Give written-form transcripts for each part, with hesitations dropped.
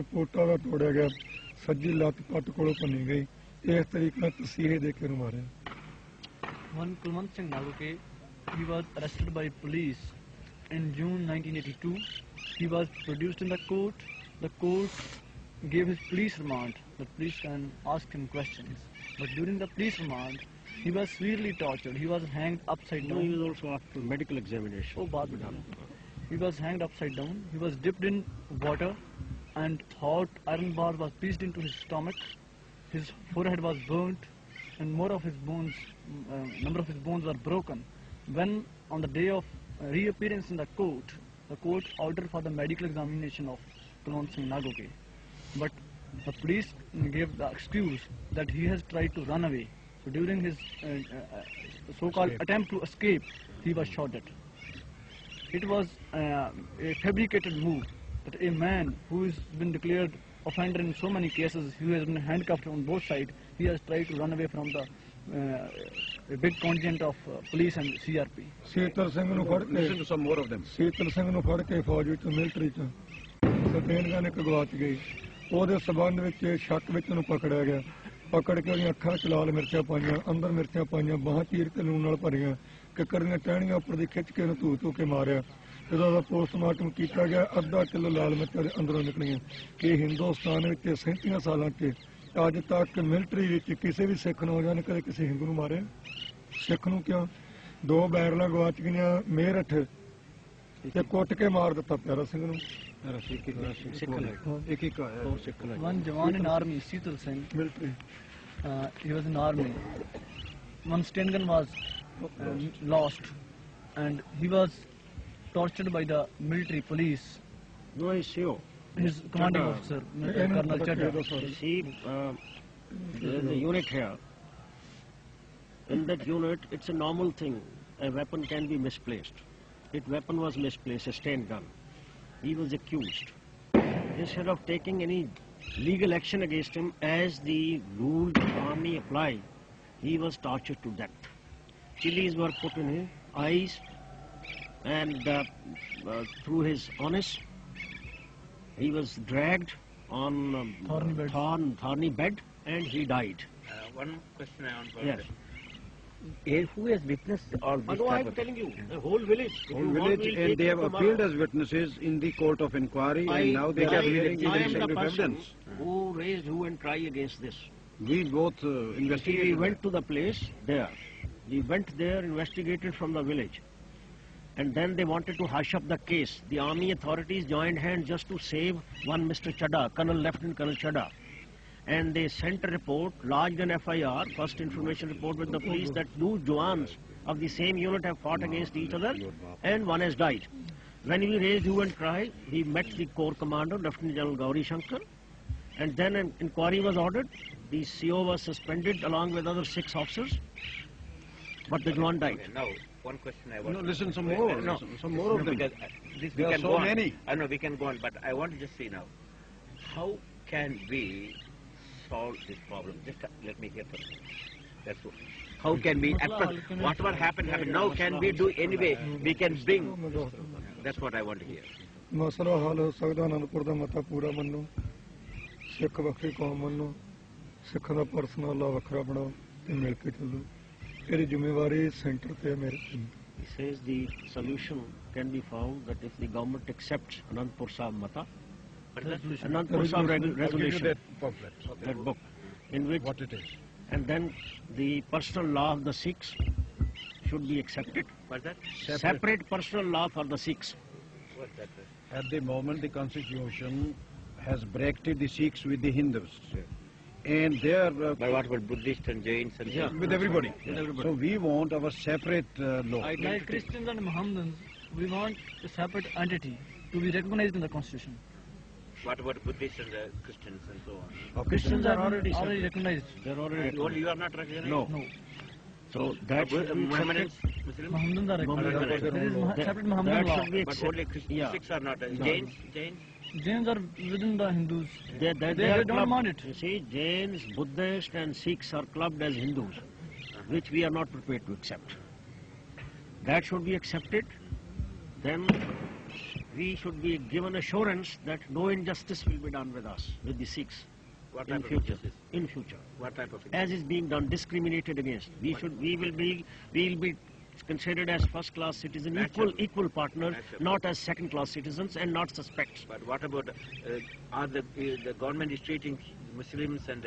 ਇੱਕ ਪੋਟਾ ਦਾ ਤੋੜਿਆ ਗਿਆ, ਸੱਜੀ ਲੱਤ ਪੱਟ ਕੋਲੋਂ ਭੰਨੀ ਗਈ। ਇਸ ਤਰੀਕੇ ਨਾਲ ਤਸੀਹੇ ਦੇ ਕੇ ਉਹਨੂੰ ਮਾਰਿਆ। One Kulwant Singh Nagoke, he was arrested by police in June 1982. He was produced in the court. The court gave his police remand. The police can ask him questions. But during the police remand, he was severely tortured. He was hanged upside down. No, he was also asked for medical examination. Oh, baad mein. He was hanged upside down. He was dipped in water, and hot iron bar was pierced into his stomach. His forehead was burnt, and more of his bones, number of his bones were broken. When on the day of reappearance in the court ordered for the medical examination of Kulwant Singh Nagoke. But the police gave the excuse that he has tried to run away. So during his so-called attempt to escape, he was shot at. It was a fabricated move that a man who has been declared offender in so many cases, who has been handcuffed on both sides, he has tried to run away from the a big contingent of police and CRP. ਸੀਤਲ ਸਿੰਘ ਨੂੰ ਫੜ ਕੇ Listen to some more of them. ਸੀਤਲ ਸਿੰਘ ਨੂੰ ਫੜ ਕੇ ਫੌਜ ਵਿੱਚ military ਚ ਸਤੇਨ gun ਇੱਕ ਗਵਾਚ ਗਈ। ਉਹਦੇ ਸਬੰਧ ਵਿੱਚ ਸ਼ੱਕ ਵਿੱਚ ਉਹਨੂੰ ਪਕੜਿਆ ਗਿਆ। ਪਕੜ ਕੇ ਉਹਦੀਆਂ ਅੱਖਾਂ 'ਚ ਲਾਲ ਮਿਰਚਾਂ ਪਾਈਆਂ, ਅੰਦਰ ਮਿਰਚਾਂ ਪਾਈਆਂ, ਬਾਹਾਂ ਚੀਰ ਕੇ ਲੂਣ ਨਾਲ ਭਰੀਆਂ, ਕਿੱਕਰ ਦੀਆਂ ਟਹਿਣੀਆਂ ਉੱਪਰ ਦੀ ਖਿੱਚ ਕੇ ਉਹਨੂੰ ਧੂ ਕੇ ਮਾਰਿਆ। ਜਦੋਂ ਉਹਦਾ ਪੋਸਟਮਾਰਟਮ ਕੀਤਾ ਗਿਆ, ਅੱਧਾ ਕਿਲੋ ਲਾਲ ਮਿਰਚਾਂ ਦੇ ਅੰਦਰੋਂ ਨਿਕਲੀਆਂ। ਕਿ ਹਿੰਦੁਸਤਾਨ ਵਿੱਚ 37 ਸਾਲਾਂ 'ਚ ਅੱਜ ਤੱਕ ਮਿਲਟਰੀ ਵਿੱਚ ਕਿਸੇ ਵੀ ਸਿੱਖ ਨੌਜਵਾਨ ਨੇ ਕਦੇ ਕਿਸੇ ਹਿੰਦੂ ਨੂੰ ਮਾਰਿਆ? ਸਿੱਖ ਨੂੰ ਕਿਉਂ? 2 ਬੈਰਲਾਂ ਗਵਾਚ ਗਈਆਂ ਮੇਰਠ ਤੇ ਕੁੱਟ ਕੇ ਮਾਰ ਦਿੱਤਾ ਪਿਆਰਾ ਸਿੰਘ ਨੂੰ। One Jawan in army, Seetal Singh, military he was in army. One Sten gun was lost, and he was tortured by the military police. No, he's CO. His commanding officer, Colonel Chadha. See, there's a unit here. In that unit, it's a normal thing. A weapon can be misplaced. That weapon was misplaced, a Sten gun. He was accused. Instead of taking any legal action against him, as the rule the army applied, he was tortured to death. Chilies were put in his eyes, and through his anus, he was dragged on thorny bed, and he died. One question I want to Yes. Who has witnessed all this? No, I'm telling you, the whole village. Whole village, and they have appeared as witnesses in the court of inquiry, and now they are hearing I am the the person evidence. who raised hue and cry against this. We both We investigated. went to the place there. We went there, investigated from the village. And then they wanted to hush up the case. The army authorities joined hands just to save one Mr. Chadha, Lieutenant Colonel Chadha. And they sent a report, lodged an FIR, first information report with the police, that 2 Jawans of the same unit have fought against each other and one has died. When we raised hue and cry, we met the corps commander, Lieutenant General Gauri Shankar, and then an inquiry was ordered. The CO was suspended along with other 6 officers, but the Jawan died. Now, one question I want. No, listen some more. No, Listen, some more of them. Because this we There are can so go on. many. I know we can go on, but I want to just say now, how can we solve this problem? Just let me hear from you. That's all. How can we, whatever happened. Now can we do anyway? We can bring. That's what I want to hear. ਮਸਲਾ ਹੱਲ ਹੋ ਸਕਦਾ। ਅਨੰਦਪੁਰ ਦਾ ਮਤਾ ਪੂਰਾ ਮੰਨੋ, ਸਿੱਖ ਵੱਖਰੀ ਕੌਮ ਮੰਨੋ, ਸਿੱਖਾਂ ਦਾ ਪਰਸਨਲ ਲਾ ਵੱਖਰਾ ਬਣਾਓ ਤੇ ਮਿਲ ਕੇ ਚੱਲੋ। ਇਹਦੀ ਜ਼ਿੰਮੇਵਾਰੀ ਸੈਂਟਰ ਤੇ ਹੈ ਮੇਰੇ ਤੇ। He says the solution can be found that if the government accepts Anandpur Sahib Mata, Anandpur Sahib resolution, that book, in which What it is. and then the personal law of the Sikhs should be accepted. What's that? Separate personal law for the Sikhs. What's that? At the moment, the constitution has bracketed the Sikhs with the Hindus, and they are But what about Buddhists and Jains and so on? with everybody. With everybody. So we want our separate law. Like Christians and Mohammedans, we want a separate entity to be recognized in the constitution. What about Buddhists and Christians and so on? Christians are already already recognized. They're already And only you are not recognized? No. No, So that should be Muhammadans, accepted. Muslims? Mohammedans are recognized. There is separate Mohammedan That law. should be But only accepted. Yeah. Sikhs are not. Jains? Jains are within the Hindus. They They are don't clubbed. want it. You see, Jains, Buddhists and Sikhs are clubbed as Hindus, which we are not prepared to accept. That should be accepted. Then we should be given assurance that no injustice will be done with us, with the Sikhs, What in type of future. injustice? In future, What type of as is being done, discriminated against. We will be considered as first-class citizens, Naturally. equal partners, Naturally. not as second-class citizens and not suspects. But what about are the government is treating Muslims and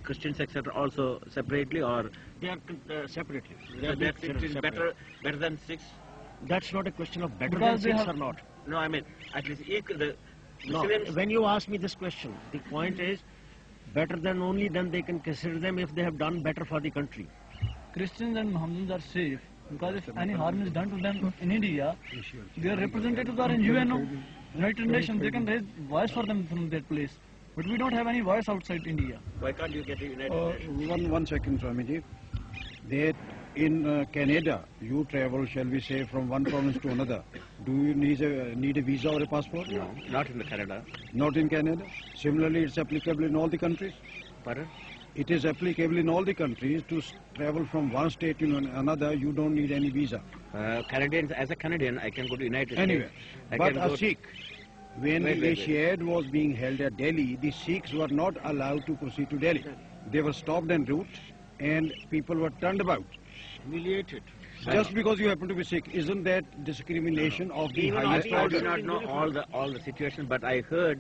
Christians etc. also separately, or They are separately. They so are they're being treated separate. better than Sikhs? That's not a question of better Because than they Sikhs have- or not. No, I mean at least equal. The No, Muslims. when you ask me this question, the point is better than only then they can consider them if they have done better for the country. Christians and Mohammedans are safe because if any harm is done to them in India, their representatives are in UNO, United Nations. They can raise voice for them from that place. But we don't have any voice outside India. Why can't you get a United Nations? One second, Swamiji. That in Canada, you travel, shall we say, from one province to another. Do you need a visa or a passport? No, not in the Canada. Not in Canada. Similarly, it's applicable in all the countries. Pardon? It is applicable in all the countries to travel from one state to another. You don't need any visa. Canadians, as a Canadian, I can go to United Anyway, States. I but can a go Sikh, when Wait, the wait, Asiad was being held at Delhi, the Sikhs were not allowed to proceed to Delhi. They were stopped en route and people were turned about. Humiliated. Just because you happen to be Sikh, isn't that discrimination of the Even highest I do order? not know all the situations, but I heard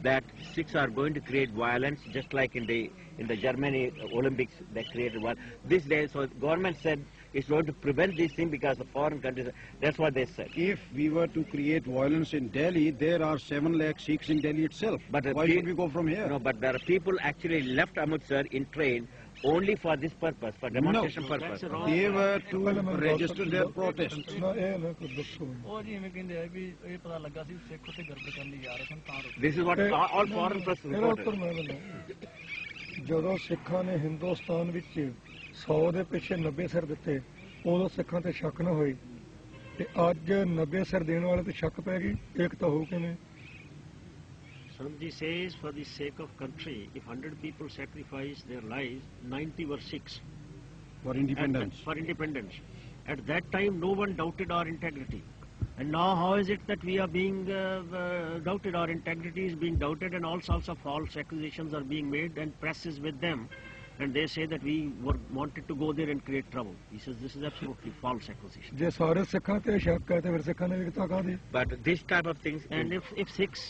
that Sikhs are going to create violence, just like in the Germany Olympics they created one. This day, so government said it's going to prevent this thing because of foreign countries. That's what they said. If we were to create violence in Delhi, there are 7 lakh Sikhs in Delhi itself. But Why should we go from here? No, but there are people actually left Amritsar in train only for this purpose, for demonstration purpose. that's wrong. They were to register their protest. ਨਾ ਇਹ ਨਾ ਕੁਝ ਦੱਸੋ ਉਹ ਜੀ ਐਵੇਂ ਕਹਿੰਦੇ ਆ ਵੀ ਇਹ ਪਤਾ ਲੱਗਾ ਸੀ ਸਿੱਖ ਉੱਥੇ ਗਰਬ ਕਰਨ ਲਈ ਆ ਰਹੇ ਸਨ ਤਾਂ ਰੁਕੇ This is what all foreign press ਇਹਦਾ ਉੱਤਰ reported. ਮੈਂ ਦਿੰਦਾ ਜਦੋਂ ਸਿੱਖਾਂ ਨੇ ਹਿੰਦੁਸਤਾਨ ਵਿੱਚ 100 ਦੇ ਪਿੱਛੇ 90 ਸਿਰ ਦਿੱਤੇ ਉਦੋਂ ਸਿੱਖਾਂ ਤੇ ਸ਼ੱਕ ਨਾ ਹੋਈ ਤੇ ਅੱਜ 90 ਸਿਰ ਦੇਣ ਵਾਲੇ ਤੇ ਸ਼ੱਕ ਪੈ ਗਈ ਏਕਤਾ ਹੋ ਕਿਵੇਂ Swamiji says, for the sake of country, if 100 people sacrifice their lives, 90 were Sikhs. For independence. For independence. At that time, no one doubted our integrity. And now, how is it that we are being doubted? Our integrity is being doubted, and all sorts of false accusations are being made, and press is with them. And they say that we wanted to go there and create trouble. He says this is absolutely false accusation. ਜੇ ਸਾਰੇ ਸਿੱਖਾਂ ਤੇ ਸ਼ੱਕ ਹੈ ਤੇ ਫਿਰ ਸਿੱਖਾਂ ਨੇ ਏਕਤਾ ਕਾਹਦੀ But this type of things. And if Sikhs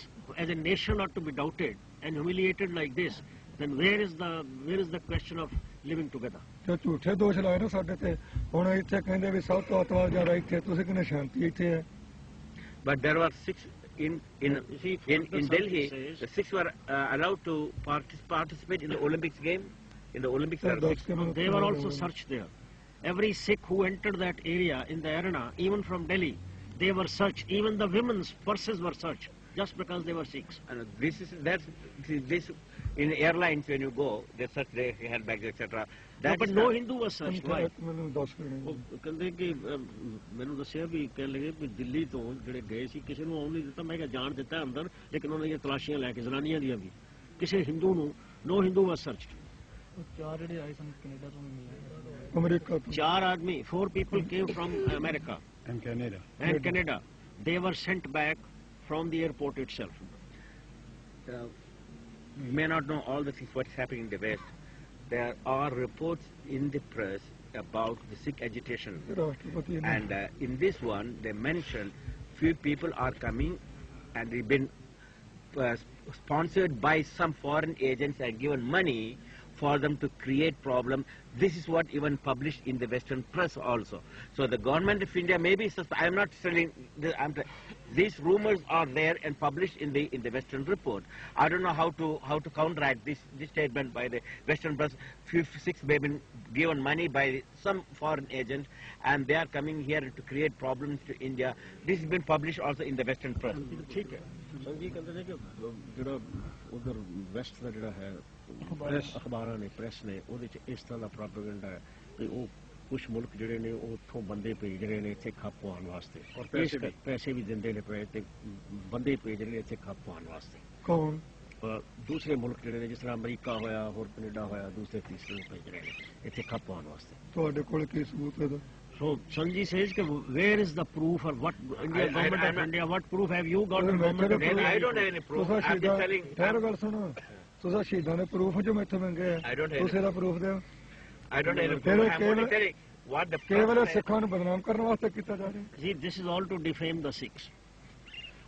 as a nation are to be doubted and humiliated like this, then where is the question of living together? ਤੇ ਝੂਠੇ ਦੋਸ਼ ਲਾਏ ਨਾ ਸਾਡੇ ਤੇ ਹੁਣ ਇੱਥੇ ਕਹਿੰਦੇ ਵੀ ਸਭ ਤੋਂ ਅਤਵਾਦ ਜ਼ਿਆਦਾ ਇੱਥੇ ਤੁਸੀਂ ਕਹਿੰਦੇ ਸ਼ਾਂਤੀ ਇੱਥੇ ਹੈ But there were Sikhs in See, in the Delhi. says- The Sikhs were allowed to participate in the Olympics game. In the Olympics, there are ਦੱਸ Sikhs. ਕੇ ਮੈਨੂੰ They were also searched there. Every Sikh who entered that area in the arena, even from Delhi, they were searched. Even the women's purses were searched just because they were Sikhs. And this in airlines when you go, they search their handbags, etc. No, but is no not- Hindu was searched. Why? ਮੈਨੂੰ ਦੱਸ ਕੇ ਉਹ ਕਹਿੰਦੇ ਕਿ ਮੈਨੂੰ ਦੱਸਿਆ ਵੀ ਕਹਿ ਲਗੇ ਵੀ ਦਿੱਲੀ ਤੋਂ ਜਿਹੜੇ ਗਏ ਸੀ ਕਿਸੇ ਨੂੰ ਆਉਣ ਨਹੀਂ ਦਿੱਤਾ ਮੈਂ ਕਿਹਾ ਜਾਣ ਦਿੱਤਾ ਅੰਦਰ ਲੇਕਿਨ ਉਹਨਾਂ ਦੀਆਂ ਤਲਾਸ਼ੀਆਂ ਲੈ ਕੇ ਜ਼ਨਾਨੀਆਂ ਦੀਆਂ ਵੀ ਕਿਸੇ ਹਿੰਦੂ ਨੂੰ ਨੋ ਹਿੰਦੂ ਵਾਸ ਸਰਚਡ ਉਹ ਚਾਰ ਜਿਹੜੇ ਆਏ ਸਨ ਕੈਨੇਡਾ ਤੋਂ ਵੀ ਮਿਲੇ ਅਮਰੀਕਾ ਤੋਂ ਚਾਰ ਆਦਮੀ 4 people came from America And Canada. and Canada. They were sent back from the airport itself. You may not know all the things what is happening in the West. There are reports in the press about the Sikh agitation. ਰਾਸ਼ਟਰਪਤੀ ਨੇ And in this one, they mentioned few people are coming and they've been sponsored by some foreign agents and given money for them to create problem. This is what even published in the Western press also. So the government of India maybe I am not telling these rumors are there and published in the Western report. I don't know how to counteract this statement by the Western press. Few Sikhs have been given money by some foreign agent and they are coming here to create problems to India. This has been published also in the Western press. ਠੀਕ ਹੈ ਸੰਜੀ ਕਹਿੰਦੇ ਨੇ ਕਿ ਜਿਹੜਾ ਉਧਰ West ਦਾ ਜਿਹੜਾ ਹੈ ਅਖਬਾਰਾਂ ਨੇ ਪ੍ਰੈਸ ਨੇ ਉਹਦੇ ਚ ਇਸ ਤਰ੍ਹਾਂ ਦਾ ਪ੍ਰੋਪੇਗੈਂਡਾ ਹੈ ਕਿ ਉਹ ਕੁਝ ਮੁਲਕ ਜਿਹੜੇ ਨੇ ਉਹ ਉੱਥੋਂ ਬੰਦੇ ਭੇਜ ਰਹੇ ਨੇ ਇੱਥੇ ਖੱਪ ਪਾਉਣ ਵਾਸਤੇ ਔਰ ਪੈਸੇ ਵੀ। ਪੈਸੇ ਵੀ ਦਿੰਦੇ ਨੇ ਪਏ ਤੇ ਬੰਦੇ ਭੇਜ ਰਹੇ ਨੇ ਇੱਥੇ ਖੱਪ ਪਾਉਣ ਵਾਸਤੇ ਕੌਣ ਦੂਸਰੇ ਮੁਲਕ ਜਿਹੜੇ ਨੇ ਜਿਸ ਤਰ੍ਹਾਂ ਅਮਰੀਕਾ ਹੋਇਆ ਹੋਰ ਕੈਨੇਡਾ ਹੋਇਆ ਦੂਸਰੇ ਤੀਸਰੇ ਨੂੰ ਭੇਜ ਰਹੇ ਨੇ ਇੱਥੇ ਖੱਪ ਪਾਉਣ ਵਾਸਤੇ ਤੁਹਾਡੇ ਕੋਲ ਕੀ ਸਬੂਤ ਹੈ ਇਹਦਾ So Sanji says, where is the proof or what government of India, what proof have you got? Government of India? I don't have any proof. ਤੁਸੀਂ I'm just telling. ਠਹਿਰ ਗੱਲ ਸੁਣੋ ਤੁਸੀਂ ਸ਼ਹੀਦਾਂ ਦੇ ਪ੍ਰੂਫ ਜੋ ਮੈਥੋਂ ਮੰਗੇ I don't have ਤੁਸੀਂ ਇਹਦਾ ਪ੍ਰੂਫ ਦਿਓ I don't have any Kevin- proof. I'm only Kevin- telling what the ਕੇਵਲ Prophet said. ਸਿੱਖਾਂ ਨੂੰ ਬਦਨਾਮ ਕਰਨ ਵਾਸਤੇ ਕੀਤਾ ਜਾ ਰਿਹਾ See, this is all to defame the Sikhs.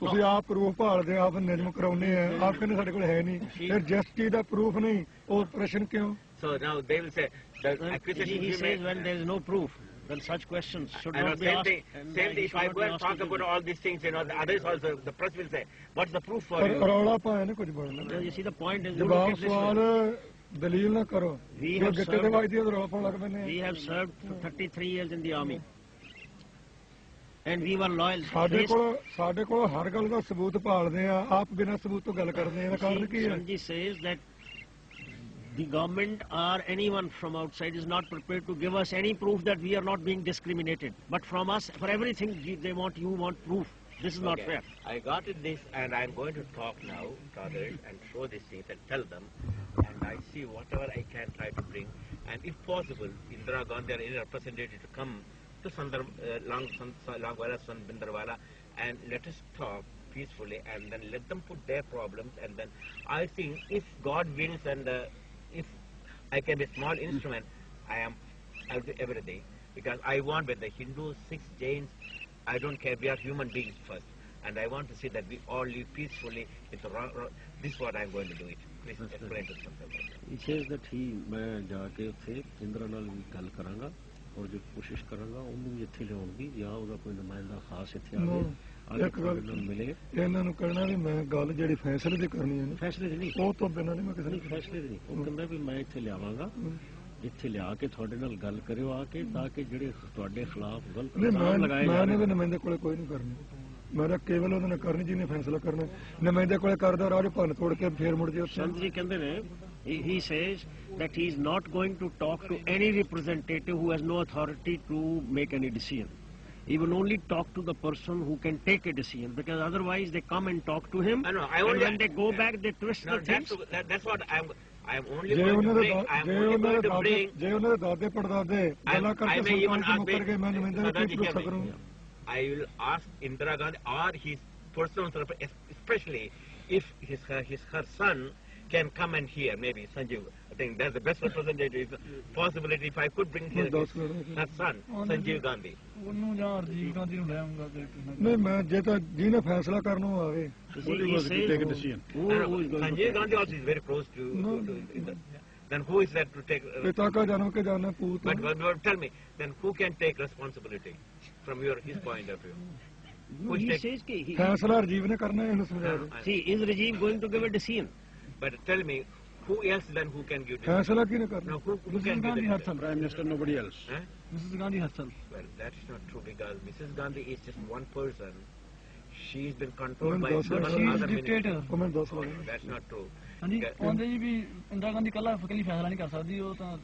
ਤੁਸੀਂ ਆਪ ਪ੍ਰੂਫ ਭਾਲਦੇ ਆਪ ਨਿਯਮ ਕਰਾਉਨੇ ਆ ਆਪ ਕਹਿੰਦੇ ਸਾਡੇ ਕੋਲ ਹੈ ਨਹੀਂ ਫਿਰ ਜਿਸ ਚੀਜ਼ ਦਾ ਪ੍ਰੂਫ ਨਹੀਂ ਉਹ ਪ੍ਰਸ਼ਨ ਕਿਉਂ So now they will say the He accusation you says made. when there is no proof, then such questions should I know, not be same asked. thing. and, Same he thing. If should I not go be and asked talk to do about all these things, the others also, the press will say, what's the proof for you? ਰੌਲਾ ਪਾਇਆ ਨਾ ਕੁਝ ਬੋਲਣਾ that. You see, the point is, you ਜਵਾਬ look at this ਸਵਾਲ way. ਦਲੀਲ ਨਾ ਕਰੋ We ਜੋ have ਗਿੱਟੇ ਦੇ served- ਵੱਜਦੀ ਹੈ ਰੌਲਾ ਪਾਉਣ ਲੱਗ ਪੈਂਦੇ We ਆ have served for 33 years in the army. And we were loyal. ਸਾਡੇ ਕੋਲ ਹਰ ਗੱਲ ਦਾ ਸਬੂਤ ਭਾਲਦੇ ਆ ਆਪ ਬਿਨਾਂ ਸਬੂਤ ਤੋਂ ਗੱਲ ਕਰਦੇ ਆ ਇਹਦਾ ਕਾਰਨ ਕੀ ਹੈ Sanji says that the government or anyone from outside is not prepared to give us any proof that we are not being discriminated. But from us, for everything, you want proof. This is not Okay. fair. I got it this, and I'm going to talk now to others and show these things and tell them, and I see whatever I can try to bring, and if possible, Indira Gandhi or any representative to come to Langwala, Bhindarwala, and let us talk peacefully, and then let them put their problems, and then I think if God wills and if I can be a small instrument, I'll do everything, because I want with the Hindus, Sikhs, Jains, I don't care, we are human beings first, and I want to see that we all live peacefully. This is what I'm going to do it. Please explain to something. He says that मैं जाके ਉੱਥੇ ਇੰਦਰਾ ਨਾਲ ਵੀ ਗੱਲ ਕਰਾਂਗਾ ਔਰ ਜੋ ਕੋਸ਼ਿਸ਼ ਕਰਾਂਗਾ ਉਹਨੂੰ ਵੀ ਇੱਥੇ ਲਿਆਉਣ ਦੀ ਜਾਂ ਉਹਦਾ ਕੋਈ ਨੁਮਾਇੰਦਾ ਖਾਸ ਇੱਥੇ ਆਵੇ ਆ ਕੇ ਇੱਕ ਗੱਲ ਤੁਹਾਡੇ ਨਾਲ ਮਿਲੇ ਇਹਨਾਂ ਨੂੰ ਕਹਿਣਾ ਵੀ ਮੈਂ ਗੱਲ ਜਿਹੜੀ ਫੈਸਲੇ ਦੀ ਕਰਨੀ ਹੈ ਨਾ ਫੈਸਲੇ ਦੀ ਨਹੀਂ ਉਹ ਤੋਂ ਬਿਨਾਂ ਨਹੀਂ ਮੈਂ ਕਿਸੇ ਨਹੀਂ ਨੂੰ ਫੈਸਲੇ ਦੀ ਨਹੀਂ ਉਹ ਕਹਿੰਦਾ ਵੀ ਮੈਂ ਇੱਥੇ ਲਿਆਵਾਂਗਾ ਇੱਥੇ ਲਿਆ ਕੇ ਤੁਹਾਡੇ ਨਾਲ ਗੱਲ ਕਰਿਓ ਆ ਕੇ ਤਾਂ ਕਿ ਜਿਹੜੇ ਤੁਹਾਡੇ ਖਿਲਾਫ ਗਲਤ ਨਹੀਂ ਇਲਜ਼ਾਮ ਲਗਾਏ ਜਾ ਮੈਂ ਰਹੇ ਉਹਦੇ ਨੁਮਾਇੰਦੇ ਕੋਲੇ ਕੋਈ ਨਹੀਂ ਕਰਨੀ ਮੈਂ ਤਾਂ ਕੇਵਲ ਉਹਦੇ ਨਾਲ ਕਰਨੀ ਜਿਹਨੇ ਫੈਸਲਾ ਕਰਨਾ ਨੁਮਾਇੰਦੇ ਕੋਲੇ ਕਰਦਾ ਰਾਜ ਭੰਨ ਤੋੜ ਕੇ ਫੇਰ ਮੁੜ ਜੇ ਉੱਥੇ ਸੰਤ ਜੀ ਕਹਿੰਦੇ ਨੇ he says that he is not going to talk to any representative who has no authority to make any decision. He will only talk to the person who can take a decision, because otherwise they come and talk to him, I know, and when they go back they twist No, the things. that's what I'm only ਜੇ going to ਉਹਨਾਂ ਦੇ bring. I'm ਜੇ only ਉਹਨਾਂ going ਦੇ to ਦਾਦੇ bring. ਜੇ ਉਹਨਾਂ ਦੇ ਦਾਦੇ ਪੜਦਾਦੇ ਗੱਲਾਂ I ਕਰਕੇ may even ਸੁਲਤਾਨ ਤੋਂ ask ਮੁੱਕਰ ਗਏ ਮੈਂ ਨੁਮਾਇੰਦੇ ਨੂੰ ਕੀ ਭਰੋਸਾ ਕਰੂੰ I will ask Indira Gandhi or his personal, especially if her son can come and hear, maybe Sanjeev. I think that's the best representative possibility. If I could bring her son, Sanjeev Gandhi. ਉਹਨੂੰ ਜਾਂ ਰਾਜੀਵ ਗਾਂਧੀ ਨੂੰ ਲੈ ਆਉਂਗਾ ਨਹੀਂ ਮੈਂ ਜੇ ਤਾਂ ਜਿਹਨੇ ਫੈਸਲਾ ਕਰਨ ਉਹ ਆਵੇ You see, he was to says take a decision. who I know, is going to Sanjeev take Gandhi also is very close to. No. Then who is that to take? ਪਿਤਾ ਕਾ ਜਨਮ ਕੇ ਜਾਣਾ ਪੂਤ But tell me, then who can take responsibility from his point of view? No, he says that ਫੈਸਲਾ ਰਾਜੀਵ ਨੇ ਕਰਨਾ ਇਹਨੂੰ ਸਮਝਾ ਦੇ see, is Rajiv going to give a decision? But tell me, who else then who can give decision? ਫੈਸਲਾ ਕਿਹਨੇ ਕਰਨਾ No, who can give Gandhi decision? Herself Prime Minister, nobody else. Huh? Mrs Gandhi herself Well, that's not true, because Mrs. Gandhi is just one person. She's been controlled Women by also several she is other dictator. ministers. ਉਹ ਮੈਨੂੰ ਦੱਸ Oh, ਲਓ no, that's not true. ਹਾਂਜੀ Okay. ਕਹਿੰਦੇ ਜੀ ਵੀ ਇੰਦਰਾ ਗਾਂਧੀ ਇਕੱਲੀ ਫੈਸਲਾ ਨਹੀਂ ਕਰ ਸਕਦੀ ਉਹ ਤਾਂ